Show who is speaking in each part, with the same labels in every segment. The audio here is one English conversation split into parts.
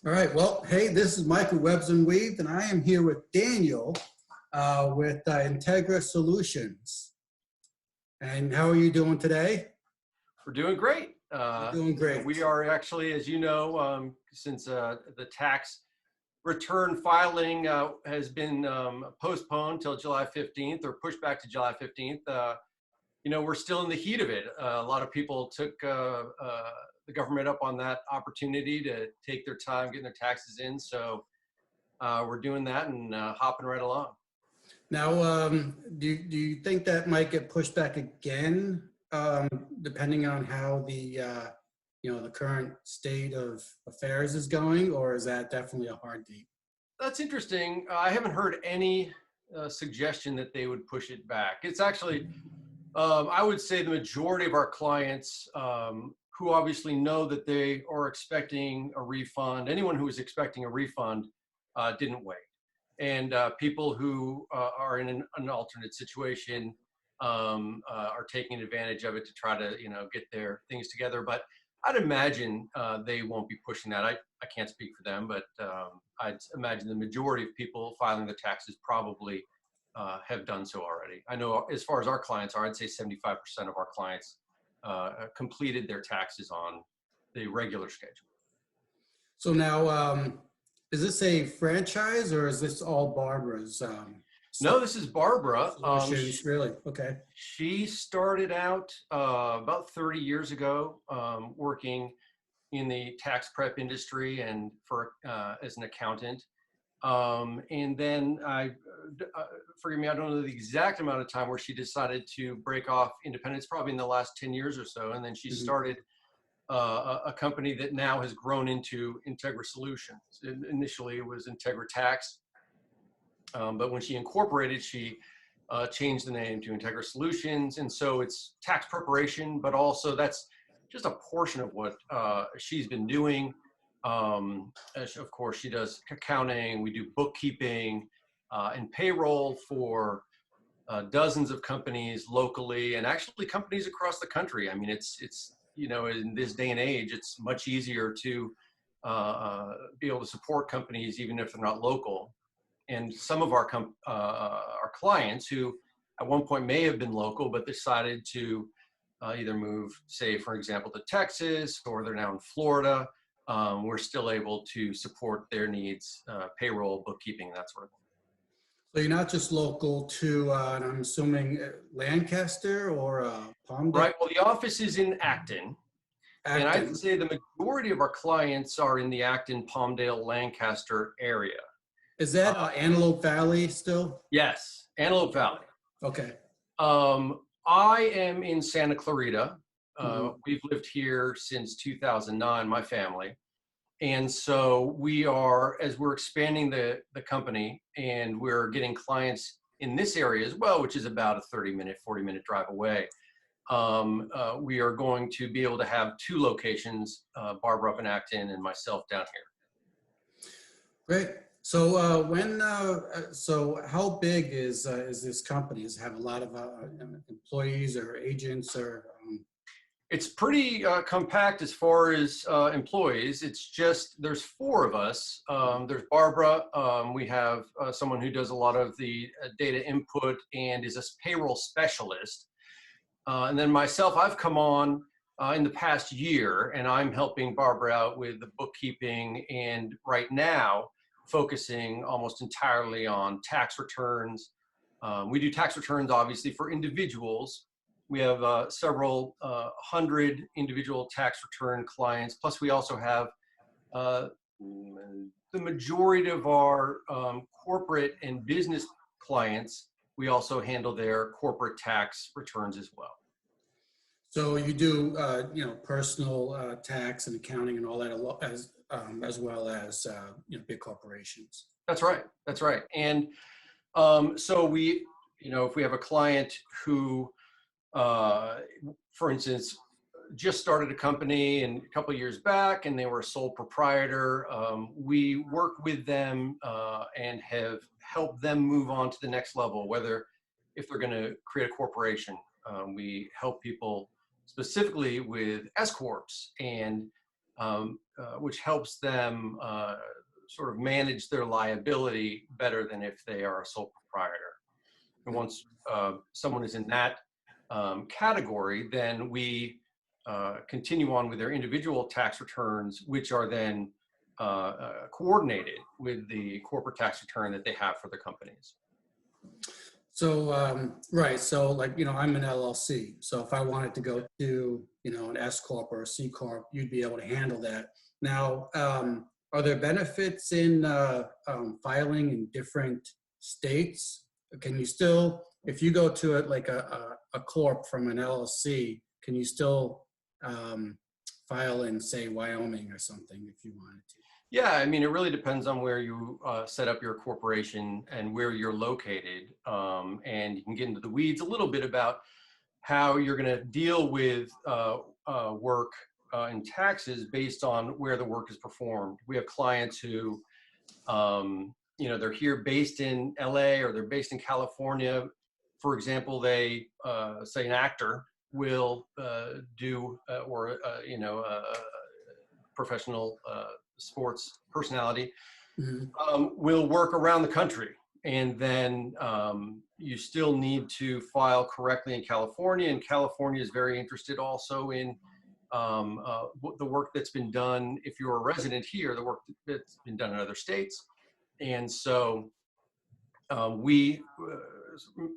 Speaker 1: All right. Well, hey, this is Michael Webs Unweaved, and I am here with Daniel with IntegriSolutions. And how are you doing today?
Speaker 2: We're doing great.
Speaker 1: We're doing great.
Speaker 2: We are actually, as you know, since the tax return filing has been postponed till July 15th or pushed back to July 15th, we're still in the heat of it. A lot of people took the government up on that opportunity to take their time getting their taxes in. So we're doing that and hopping right along.
Speaker 1: Now, do you think that might get pushed back again, depending on how the current state of affairs is going, or is that definitely a hard date?
Speaker 2: That's interesting. I haven't heard any suggestion that they would push it back. It's actually, I would say the majority of our clients who obviously know that they are expecting a refund, anyone who is expecting a refund didn't wait. And people who are in an alternate situation are taking advantage of it to try to, get their things together. But I'd imagine they won't be pushing that. I can't speak for them, but I'd imagine the majority of people filing the taxes probably have done so already. I know as far as our clients are, I'd say 75% of our clients completed their taxes on the regular schedule.
Speaker 1: So now, is this a franchise or is this all Barbara's?
Speaker 2: No, this is Barbara.
Speaker 1: Really? Okay.
Speaker 2: She started out about 30 years ago working in the tax prep industry and as an accountant. And then forgive me, I don't know the exact amount of time where she decided to break off independence, probably in the last 10 years or so. And then she started a company that now has grown into IntegriSolutions. Initially, it was IntegriTax, but when she incorporated, she changed the name to IntegriSolutions, and so it's tax preparation, but also that's just a portion of what she's been doing. Of course, she does accounting. We do bookkeeping and payroll for dozens of companies locally, and actually companies across the country. I mean, it's in this day and age, it's much easier to be able to support companies even if they're not local. And some of our clients who at one point may have been local but decided to either move, say, for example, to Texas, or they're now in Florida, we're still able to support their needs, payroll, bookkeeping, that sort of thing.
Speaker 1: So you're not just local to, and I'm assuming Lancaster or Palmdale?
Speaker 2: Right. Well, the office is in Acton. And I'd say the majority of our clients are in the Acton, Palmdale, Lancaster area.
Speaker 1: Is that Antelope Valley still?
Speaker 2: Yes, Antelope Valley.
Speaker 1: Okay.
Speaker 2: I am in Santa Clarita. We've lived here since 2009, my family. And so we are, as we're expanding the company and we're getting clients in this area as well, which is about a 30-minute, 40-minute drive away, we are going to be able to have two locations, Barbara up in Acton and myself down here.
Speaker 1: Great. So so how big is this company? Does it have a lot of employees or agents or?
Speaker 2: It's pretty compact as far as employees. It's just, there's four of us. There's Barbara. We have someone who does a lot of the data input and is a payroll specialist. And then myself, I've come on in the past year, and I'm helping Barbara out with the bookkeeping, and right now focusing almost entirely on tax returns. We do tax returns, obviously, for individuals. We have several hundred individual tax return clients, plus we also have the majority of our corporate and business clients. We also handle their corporate tax returns as well.
Speaker 1: So you do, personal tax and accounting and all that, as well as big corporations.
Speaker 2: That's right. That's right. And so we, if we have a client who, for instance, just started a company and a couple of years back, and they were a sole proprietor, we work with them and have helped them move on to the next level, whether if they're going to create a corporation. We help people specifically with S-Corps and which helps them sort of manage their liability better than if they are a sole proprietor. And once someone is in that category, then we continue on with their individual tax returns, which are then coordinated with the corporate tax return that they have for the companies.
Speaker 1: So, right. So like, I'm an LLC. So if I wanted to go to, an S Corp or a C Corp, you'd be able to handle that. Now, are there benefits in filing in different states? Can you still, if you go to it like a Corp from an LLC, can you still file in, say, Wyoming or something if you wanted to?
Speaker 2: Yeah, I mean, it really depends on where you set up your corporation and where you're located. And you can get into the weeds a little bit about how you're going to deal with work and taxes based on where the work is performed. We have clients who, they're here based in LA or they're based in California. For example, they say an actor will do professional sports personality will work around the country, and then you still need to file correctly in California, and California is very interested also in the work that's been done. If you're a resident here, the work that's been done in other states. And so we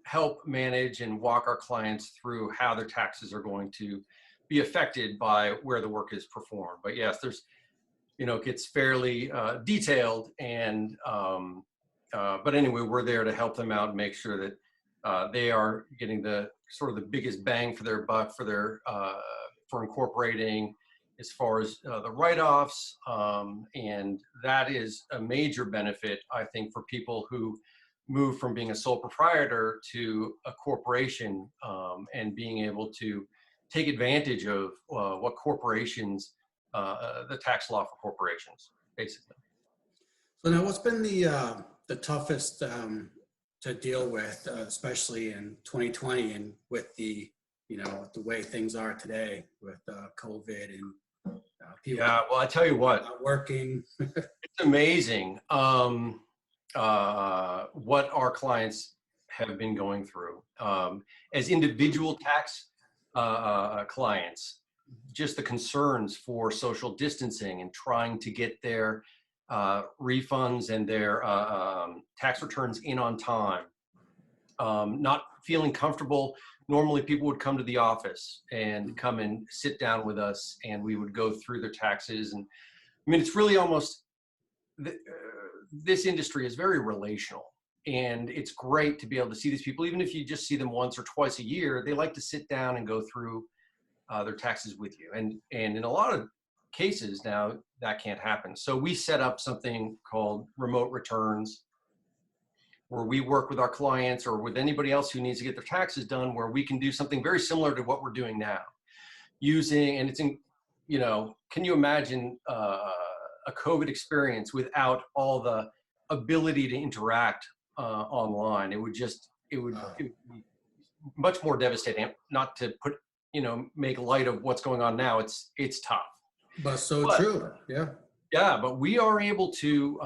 Speaker 2: help manage and walk our clients through how their taxes are going to be affected by where the work is performed. But yes, there's, it gets fairly detailed, and but anyway, we're there to help them out and make sure that they are getting the sort of the biggest bang for their buck for their for incorporating, as far as the write-offs, and that is a major benefit, I think, for people who move from being a sole proprietor to a corporation, and being able to take advantage of what corporations, the tax law for corporations, basically.
Speaker 1: So now, what's been the toughest to deal with, especially in 2020, and with the the way things are today with COVID and people?
Speaker 2: Yeah, well, I tell you what,
Speaker 1: not working.
Speaker 2: it's amazing what our clients have been going through as individual tax clients. Just the concerns for social distancing and trying to get their refunds and their tax returns in on time, not feeling comfortable. Normally people would come to the office and come and sit down with us, and we would go through their taxes. And I mean, it's really almost, this industry is very relational, and it's great to be able to see these people. Even if you just see them once or twice a year, they like to sit down and go through their taxes with you. And in a lot of cases now, that can't happen. So we set up something called remote returns, where we work with our clients or with anybody else who needs to get their taxes done, where we can do something very similar to what we're doing now. And it's in, can you imagine a COVID experience without all the ability to interact online? It would be much more devastating. Not to put, make light of what's going on now. It's tough.
Speaker 1: But true. Yeah.
Speaker 2: Yeah, but we are able to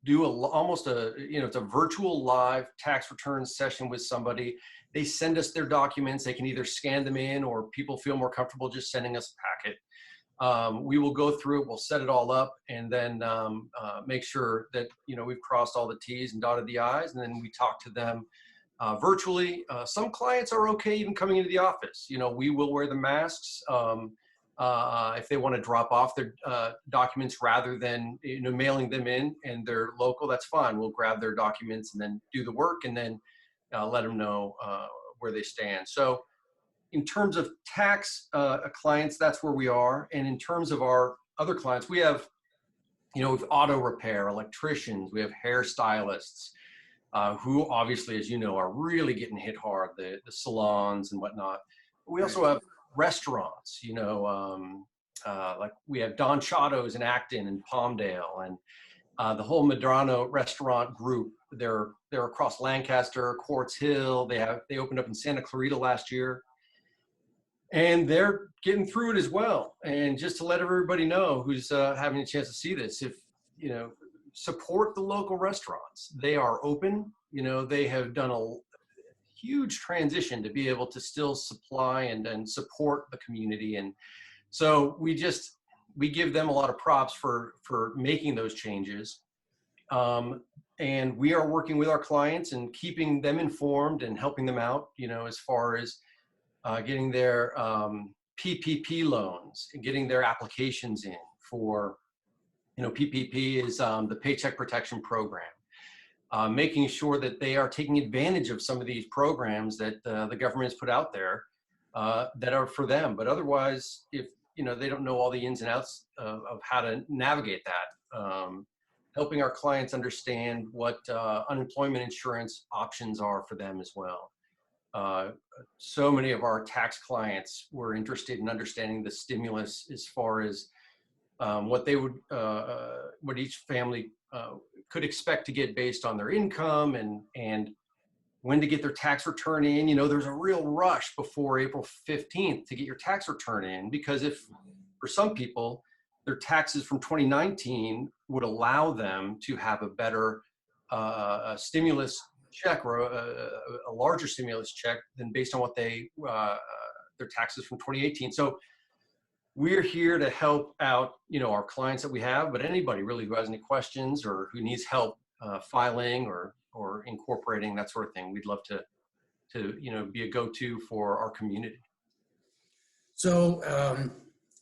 Speaker 2: do almost it's a virtual live tax return session with somebody. They send us their documents. They can either scan them in, or people feel more comfortable just sending us a packet. We will go through it. We'll set it all up, and then make sure that we've crossed all the T's and dotted the I's, and then we talk to them virtually. Some clients are okay even coming into the office. We will wear the masks. If they want to drop off their documents rather than mailing them in, and they're local, that's fine. We'll grab their documents and then do the work, and then let them know where they stand. So in terms of tax clients, that's where we are. And in terms of our other clients, we have with auto repair, electricians, we have hairstylists, who obviously, as you know, are really getting hit hard, the salons and whatnot. But we also have restaurants, like we have Don Chado's in Acton and Palmdale, and the whole Medrano restaurant group. They're across Lancaster, Quartz Hill. They opened up in Santa Clarita last year. and they're getting through it as well. And just to let everybody know who's having a chance to see this, if, you know, support the local restaurants. They are open. You know, they have done a huge transition to be able to still supply and support the community. And so we give them a lot of props for making those changes. And we are working with our clients and keeping them informed and helping them out, you know, as far as getting their PPP loans and getting their applications in for, you know, PPP is the Paycheck Protection Program. Making sure that they are taking advantage of some of these programs that the government's put out there that are for them. But otherwise, if, you know, they don't know all the ins and outs of how to navigate that, helping our clients understand what unemployment insurance options are for them as well. So many of our tax clients were interested in understanding the stimulus as far as what they would, what each family could expect to get based on their income and when to get their tax return in. You know, there's a real rush before April 15th to get your tax return in, because if, for some people, their taxes from 2019 would allow them to have a better stimulus check, or a larger stimulus check than based on what they, their taxes from 2018. So we're here to help out, you know, our clients that we have, but anybody really who has any questions or who needs help filing or incorporating, that sort of thing. We'd love to, you know, be a go-to for our community.
Speaker 1: So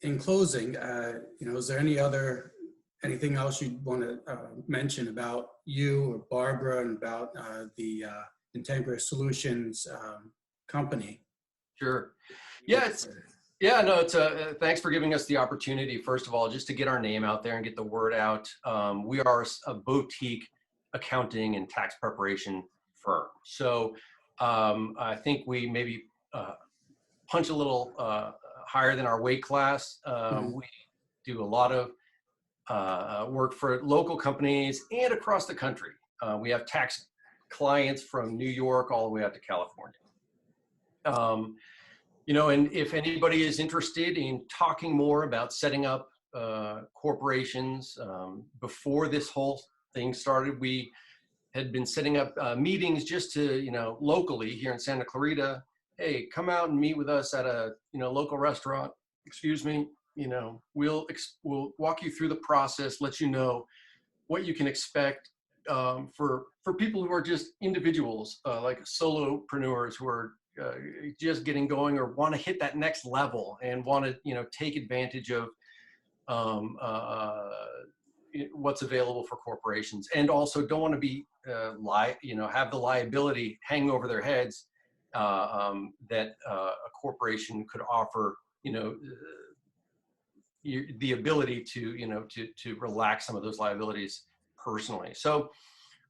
Speaker 1: in closing, you know, is there anything else you'd want to mention about you or Barbara and about the IntegriSolutions company?
Speaker 2: Sure. Yeah, it's thanks for giving us the opportunity, first of all, just to get our name out there and get the word out. We are a boutique accounting and tax preparation firm. So I think we maybe punch a little higher than our weight class. We do a lot of work for local companies and across the country. We have tax clients from New York all the way out to California. You know, and if anybody is interested in talking more about setting up corporations, before this whole thing started, we had been setting up meetings just to, you know, locally here in Santa Clarita. Hey, come out and meet with us at a, you know, local restaurant. Excuse me. You know, we'll walk you through the process, let you know what you can expect for people who are just individuals, like solopreneurs who are just getting going or want to hit that next level and want to, you know, take advantage of what's available for corporations, and also don't want to be you know, have the liability hanging over their heads that a corporation could offer, you know, the ability to, you know, to relax some of those liabilities personally. So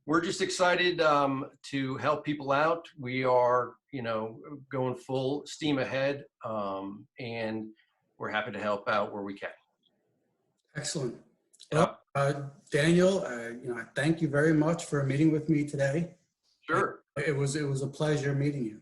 Speaker 2: we're just excited to help people out. We are, you know, going full steam ahead, and we're happy to help out where we can.
Speaker 1: Excellent. Well, Daniel, you know, I thank you very much for meeting with me today.
Speaker 2: Sure.
Speaker 1: It was a pleasure meeting you.